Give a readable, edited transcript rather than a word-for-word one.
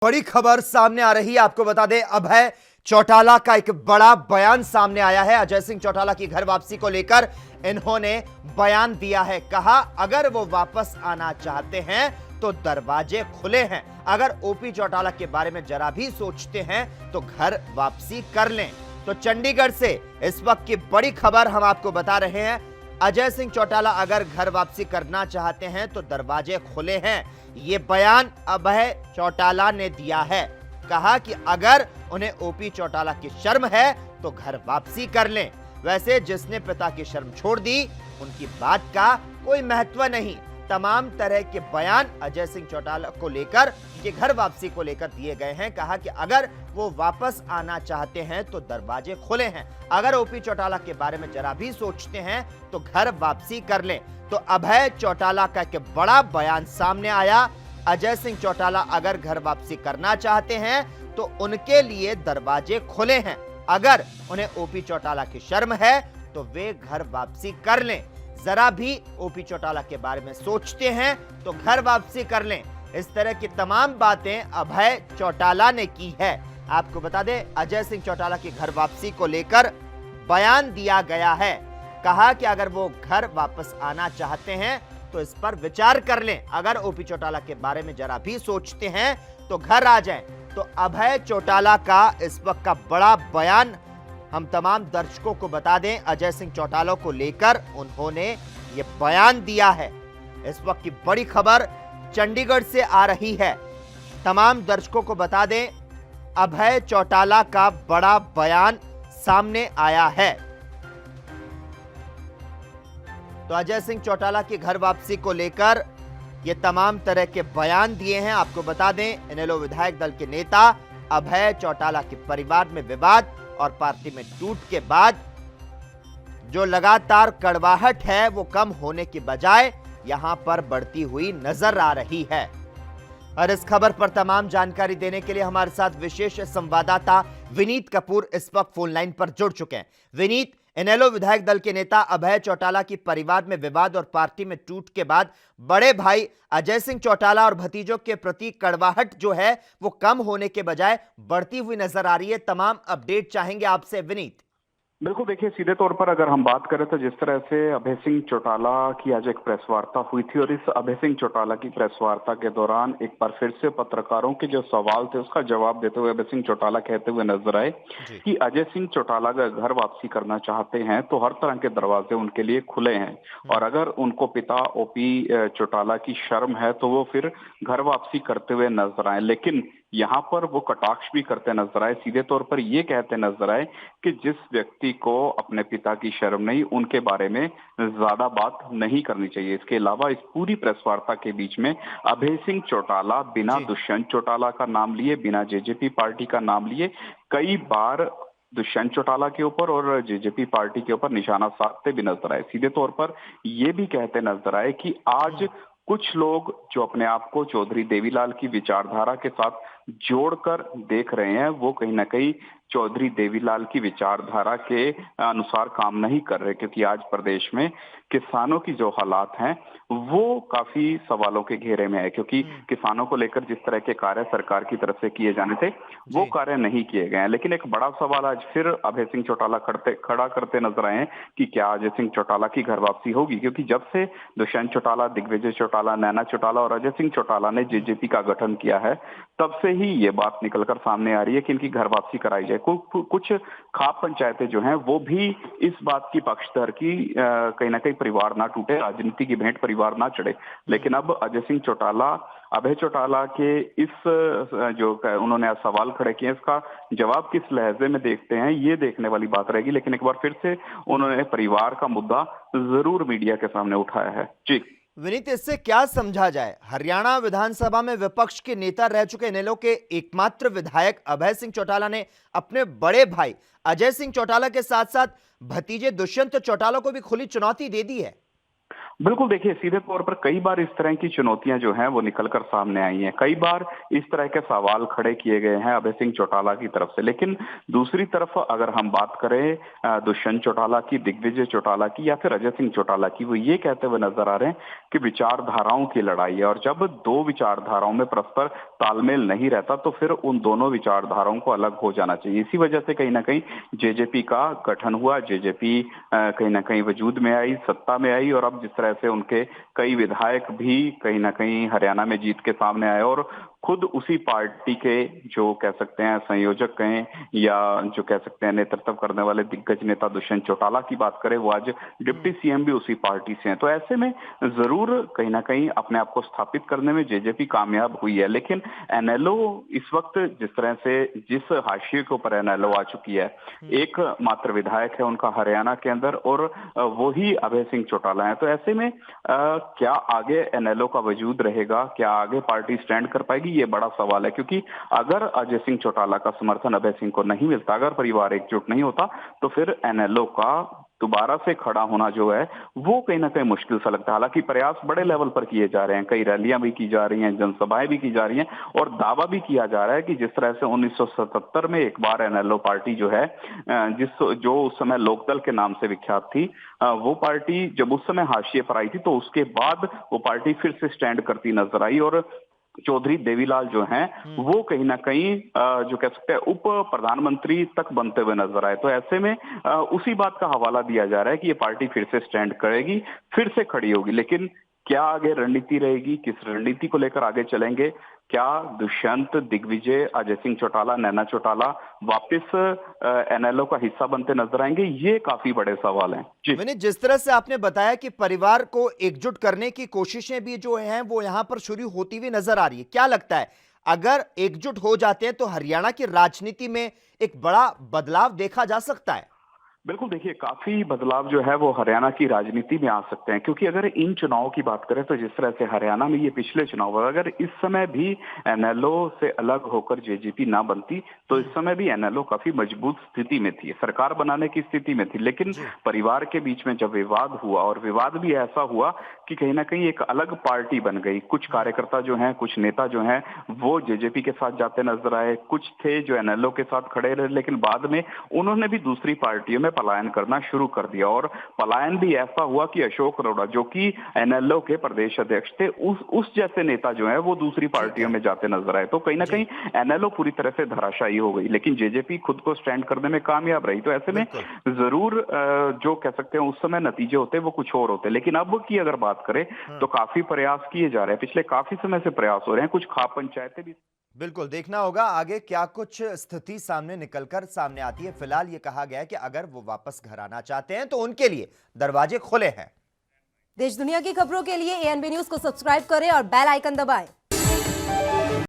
बड़ी खबर सामने आ रही है। आपको बता दें, अभय चौटाला का एक बड़ा बयान सामने आया है। अजय सिंह चौटाला की घर वापसी को लेकर इन्होंने बयान दिया है। कहा, अगर वो वापस आना चाहते हैं तो दरवाजे खुले हैं। अगर ओपी चौटाला के बारे में जरा भी सोचते हैं तो घर वापसी कर लें। तो चंडीगढ़ से इस वक्त की बड़ी खबर हम आपको बता रहे हैं। अजय सिंह चौटाला अगर घर वापसी करना चाहते हैं तो दरवाजे खुले हैं। ये बयान अभय चौटाला ने दिया है। कहा कि अगर उन्हें ओपी चौटाला की शर्म है तो घर वापसी कर लें। वैसे जिसने पिता की शर्म छोड़ दी, उनकी बात का कोई महत्व नहीं। तमाम तरह के बयान अजय सिंह चौटाला को लेकर, कि घर वापसी को लेकर दिए गए हैं। कहा कि अगर वो वापस आना चाहते हैं तो दरवाजे खुले हैं। अगर ओपी चौटाला के बारे में जरा भी सोचते हैं तो घर वापसी कर लें। तो अभय चौटाला का एक बड़ा बयान सामने आया। अजय सिंह चौटाला अगर घर वापसी करना चाहते हैं तो उनके लिए दरवाजे खुले हैं। अगर उन्हें ओपी चौटाला की शर्म है तो वे घर वापसी कर लें। जरा भी ओपी चौटाला के बारे में सोचते हैं तो घर वापसी कर लें। इस तरह की तमाम बातें अभय चौटाला ने की है। आपको बता दें, अजय सिंह चौटाला की घर वापसी को लेकर बयान दिया गया है। कहा कि अगर वो घर वापस आना चाहते हैं तो इस पर विचार कर लें। अगर ओपी चौटाला के बारे में जरा भी सोचते हैं तो घर आ जाएं। तो अभय चौटाला का इस वक्त का बड़ा बयान हम तमाम दर्शकों को बता दें। अजय सिंह चौटाला को लेकर उन्होंने ये बयान दिया है। इस वक्त की बड़ी खबर चंडीगढ़ से आ रही है। तमाम दर्शकों को बता दें, अभय चौटाला का बड़ा बयान सामने आया है। तो अजय सिंह चौटाला की घर वापसी को लेकर ये तमाम तरह के बयान दिए हैं। आपको बता दें, इनेलो विधायक दल के नेता अभय चौटाला के परिवार में विवाद और पार्टी में टूट के बाद जो लगातार कड़वाहट है वो कम होने के बजाय यहां पर बढ़ती हुई नजर आ रही है। और इस खबर पर तमाम जानकारी देने के लिए हमारे साथ विशेष संवाददाता विनीत कपूर इस वक्त फोन लाइन पर जुड़ चुके हैं। विनीत, इनेलो विधायक दल के नेता अभय चौटाला की परिवार में विवाद और पार्टी में टूट के बाद बड़े भाई अजय सिंह चौटाला और भतीजों के प्रति कड़वाहट जो है वो कम होने के बजाय बढ़ती हुई नजर आ रही है। तमाम अपडेट चाहेंगे आपसे विनीत। बिल्कुल, देखिए, सीधे तौर पर अगर हम बात करें तो जिस तरह से अभय सिंह चौटाला की आज एक प्रेस वार्ता हुई थी और इस अभय सिंह चौटाला की प्रेस वार्ता के दौरान एक बार फिर से पत्रकारों के जो सवाल थे उसका जवाब देते हुए अभय सिंह चौटाला कहते हुए नजर आए कि अजय सिंह चौटाला अगर घर वापसी करना चाहते हैं तो हर तरह के दरवाजे उनके लिए खुले हैं। और अगर उनको पिता ओपी चौटाला की शर्म है तो वो फिर घर वापसी करते हुए नजर आए। लेकिन यहाँ पर वो कटाक्ष भी करते नजर आए। सीधे तौर पर ये कहते नजर आए कि जिस व्यक्ति को अपने पिता की शर्म नहीं, उनके बारे में ज्यादा बात नहीं करनी चाहिए। इसके अलावा इस पूरी प्रेस वार्ता के बीच में अभय सिंह चौटाला बिना दुष्यंत चौटाला का नाम लिए, बिना जेजेपी पार्टी का नाम लिए कई बार दुष्यंत चौटाला के ऊपर और जेजेपी पार्टी के ऊपर निशाना साधते भी नजर आए। सीधे तौर पर ये भी कहते नजर आए कि आज कुछ लोग जो अपने आप को चौधरी देवीलाल की विचारधारा के साथ जोड़कर देख रहे हैं, वो कहीं ना कहीं चौधरी देवीलाल की विचारधारा के अनुसार काम नहीं कर रहे, क्योंकि आज प्रदेश में किसानों की जो हालात हैं वो काफी सवालों के घेरे में है। क्योंकि किसानों को लेकर जिस तरह के कार्य सरकार की तरफ से किए जाने थे वो कार्य नहीं किए गए हैं। लेकिन एक बड़ा सवाल आज फिर अभय सिंह चौटाला खड़ा करते नजर आए हैं कि क्या अजय सिंह चौटाला की घर वापसी होगी। क्योंकि जब से दुष्यंत चौटाला, दिग्विजय चौटाला, नैना चौटाला और अजय सिंह चौटाला ने जेजेपी का गठन किया है, तब से ही ये बात निकलकर सामने आ रही है कि इनकी घर वापसी कराई जाए। कुछ खाप पंचायतें जो हैं वो भी इस बात की पक्षधर की कहीं ना कहीं परिवार ना टूटे, राजनीति की भेंट परिवार ना चढ़े। लेकिन अब अजय सिंह चौटाला, अभय चौटाला के इस जो उन्होंने आज सवाल खड़े किए, इसका जवाब किस लहजे में देखते हैं ये देखने वाली बात रहेगी। लेकिन एक बार फिर से उन्होंने परिवार का मुद्दा जरूर मीडिया के सामने उठाया है। जी विनीत, इससे क्या समझा जाए? हरियाणा विधानसभा में विपक्ष के नेता रह चुके इनेलो के एकमात्र विधायक अभय सिंह चौटाला ने अपने बड़े भाई अजय सिंह चौटाला के साथ साथ भतीजे दुष्यंत चौटाला को भी खुली चुनौती दे दी है। बिल्कुल, देखिए सीधे तौर पर कई बार इस तरह की चुनौतियां जो हैं वो निकलकर सामने आई हैं। कई बार इस तरह के सवाल खड़े किए गए हैं अभय सिंह चौटाला की तरफ से। लेकिन दूसरी तरफ अगर हम बात करें दुष्यंत चौटाला की, दिग्विजय चौटाला की या फिर अजय सिंह चौटाला की, वो ये कहते हुए नजर आ रहे हैं कि विचारधाराओं की लड़ाई है और जब दो विचारधाराओं में परस्पर तालमेल नहीं रहता तो फिर उन दोनों विचारधाराओं को अलग हो जाना चाहिए। इसी वजह से कहीं ना कहीं जेजेपी का गठन हुआ। जेजेपी कहीं ना कहीं वजूद में आई, सत्ता में आई और अब जिस तरह से उनके कई विधायक भी कहीं ना कहीं हरियाणा में जीत के सामने आए और खुद उसी पार्टी के जो कह सकते हैं संयोजक कहें या जो कह सकते हैं नेतृत्व करने वाले दिग्गज नेता दुष्यंत चौटाला की बात करें, वो आज डिप्टी सीएम भी उसी पार्टी से हैं। तो ऐसे में जरूर कहीं ना कहीं अपने आप को स्थापित करने में जेजेपी कामयाब हुई है। लेकिन एनएलओ इस वक्त जिस तरह से जिस हाशिए के ऊपर एनएलओ आ चुकी है, एक मात्र विधायक है उनका हरियाणा के अंदर और वो ही अभय सिंह चौटाला है। तो ऐसे में क्या आगे एनएलओ का वजूद रहेगा, क्या आगे पार्टी स्टैंड कर पाएगी, ये बड़ा सवाल है। क्योंकि अगर अजय सिंह चौटाला का समर्थन अभय सिंह को नहीं मिलता, अगर परिवार एकजुट नहीं होता, तो फिर एनएलओ का दोबारा से खड़ा होना जो है वो कहीं ना कहीं मुश्किल सा लगता है। हालांकि प्रयास बड़े लेवल पर किए जा रहे हैं, कई रैलियां भी की जा रही हैं, जनसभाएं भी की जा रही हैं और दावा भी किया जा रहा है कि जिस तरह से 1977 में एक बार एनएलओ पार्टी जो है जो उस समय लोकदल के नाम से विख्यात थी, वो पार्टी जब उस समय हाशिए पर आई थी तो उसके बाद वो पार्टी फिर से स्टैंड करती नजर आई और चौधरी देवीलाल जो हैं वो कहीं ना कहीं जो कह सकते हैं उप प्रधानमंत्री तक बनते हुए नजर आए। तो ऐसे में उसी बात का हवाला दिया जा रहा है कि ये पार्टी फिर से स्टैंड करेगी, फिर से खड़ी होगी। लेकिन क्या आगे रणनीति रहेगी, किस रणनीति को लेकर आगे चलेंगे, क्या दुष्यंत, दिग्विजय, अजय सिंह चौटाला, नैना चौटाला वापस एनएलओ का हिस्सा बनते नजर आएंगे, ये काफी बड़े सवाल हैं जी। मैंने जिस तरह से आपने बताया कि परिवार को एकजुट करने की कोशिशें भी जो हैं वो यहां पर शुरू होती हुई नजर आ रही है, क्या लगता है अगर एकजुट हो जाते हैं तो हरियाणा की राजनीति में एक बड़ा बदलाव देखा जा सकता है? बिल्कुल, देखिए काफी बदलाव जो है वो हरियाणा की राजनीति में आ सकते हैं। क्योंकि अगर इन चुनावों की बात करें तो जिस तरह से हरियाणा में ये पिछले चुनाव हुआ, अगर इस समय भी एनएलओ से अलग होकर जेजेपी ना बनती तो इस समय भी एनएलओ काफी मजबूत स्थिति में थी, सरकार बनाने की स्थिति में थी। लेकिन परिवार के बीच में जब विवाद हुआ और विवाद भी ऐसा हुआ कि कहीं ना कहीं एक अलग पार्टी बन गई, कुछ कार्यकर्ता जो हैं, कुछ नेता जो हैं वो जेजेपी के साथ जाते नजर आए, कुछ थे जो एनएलओ के साथ खड़े रहे, लेकिन बाद में उन्होंने भी दूसरी पार्टियों में पलायन करना शुरू कर दिया। और पलायन भी ऐसा हुआ कि अशोक अरोड़ा जो कि एनएलओ के प्रदेश अध्यक्ष थे, उस जैसे नेता जो है वो दूसरी पार्टियों में जाते नजर आए। तो कहीं ना कहीं एनएलओ पूरी तरह से धराशायी हो गई, लेकिन जेजेपी खुद को स्टैंड करने में कामयाब रही। तो ऐसे में जरूर जो कह सकते हैं उस समय नतीजे होते वो कुछ और होते। लेकिन अब की अगर बात करें तो काफी प्रयास किए जा रहे हैं, पिछले काफी समय से प्रयास हो रहे हैं, कुछ खाप पंचायतें भी। बिल्कुल, देखना होगा आगे क्या कुछ स्थिति सामने आती है। फिलहाल ये कहा गया है कि अगर वो वापस घर आना चाहते हैं तो उनके लिए दरवाजे खुले हैं। देश दुनिया की खबरों के लिए एएनबी न्यूज को सब्सक्राइब करें और बेल आइकन दबाएं।